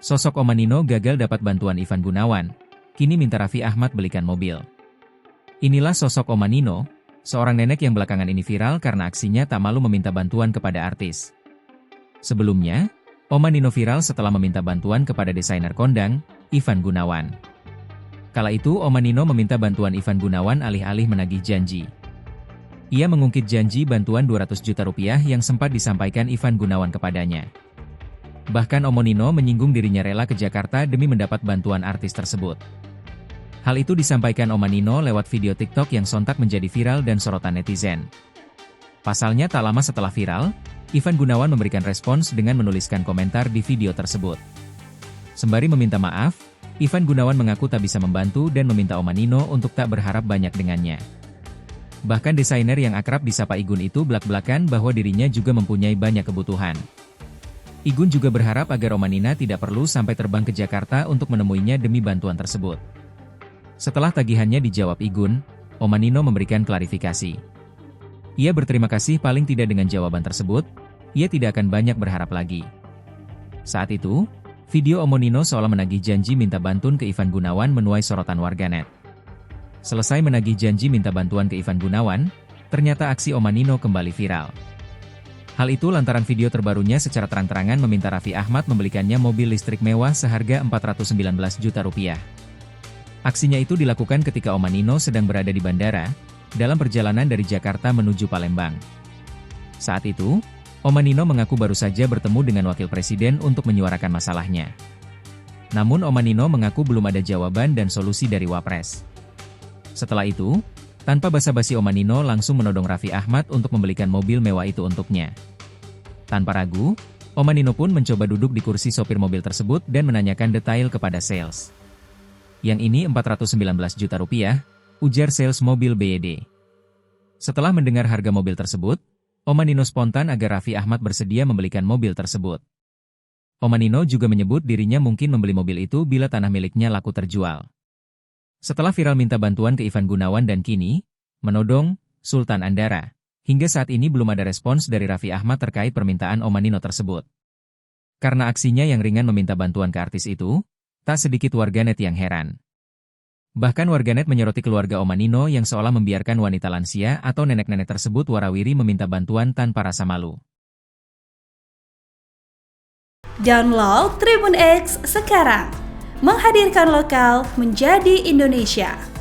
Sosok Omanino gagal dapat bantuan Ivan Gunawan, kini minta Raffi Ahmad belikan mobil. Inilah sosok Omanino, seorang nenek yang belakangan ini viral karena aksinya tak malu meminta bantuan kepada artis. Sebelumnya, Omanino viral setelah meminta bantuan kepada desainer kondang, Ivan Gunawan. Kala itu Omanino meminta bantuan Ivan Gunawan alih-alih menagih janji. Ia mengungkit janji bantuan 200 juta rupiah yang sempat disampaikan Ivan Gunawan kepadanya. Bahkan Omanino menyinggung dirinya rela ke Jakarta demi mendapat bantuan artis tersebut. Hal itu disampaikan Omanino lewat video TikTok yang sontak menjadi viral dan sorotan netizen. Pasalnya tak lama setelah viral, Ivan Gunawan memberikan respons dengan menuliskan komentar di video tersebut. Sembari meminta maaf, Ivan Gunawan mengaku tak bisa membantu dan meminta Omanino untuk tak berharap banyak dengannya. Bahkan desainer yang akrab disapa Igun itu belak-belakan bahwa dirinya juga mempunyai banyak kebutuhan. Igun juga berharap agar Omanino tidak perlu sampai terbang ke Jakarta untuk menemuinya demi bantuan tersebut. Setelah tagihannya dijawab Igun, Omanino memberikan klarifikasi. Ia berterima kasih paling tidak dengan jawaban tersebut, ia tidak akan banyak berharap lagi. Saat itu, video Omanino seolah menagih janji minta bantuan ke Ivan Gunawan menuai sorotan warganet. Selesai menagih janji minta bantuan ke Ivan Gunawan, ternyata aksi Omanino kembali viral. Hal itu lantaran video terbarunya secara terang-terangan meminta Raffi Ahmad membelikannya mobil listrik mewah seharga 419 juta rupiah. Aksinya itu dilakukan ketika Omanino sedang berada di bandara, dalam perjalanan dari Jakarta menuju Palembang. Saat itu, Omanino mengaku baru saja bertemu dengan Wakil Presiden untuk menyuarakan masalahnya. Namun Omanino mengaku belum ada jawaban dan solusi dari Wapres. Setelah itu, tanpa basa-basi Omanino langsung menodong Raffi Ahmad untuk membelikan mobil mewah itu untuknya. Tanpa ragu, Omanino pun mencoba duduk di kursi sopir mobil tersebut dan menanyakan detail kepada sales. Yang ini 419 juta rupiah, ujar sales mobil BYD. Setelah mendengar harga mobil tersebut, Omanino spontan agar Raffi Ahmad bersedia membelikan mobil tersebut. Omanino juga menyebut dirinya mungkin membeli mobil itu bila tanah miliknya laku terjual. Setelah viral minta bantuan ke Ivan Gunawan dan kini menodong Sultan Andara, hingga saat ini belum ada respons dari Raffi Ahmad terkait permintaan Omanino tersebut. Karena aksinya yang ringan meminta bantuan ke artis itu, tak sedikit warganet yang heran. Bahkan warganet menyoroti keluarga Omanino yang seolah membiarkan wanita lansia atau nenek-nenek tersebut warawiri meminta bantuan tanpa rasa malu. Download Tribun X sekarang, menghadirkan lokal menjadi Indonesia.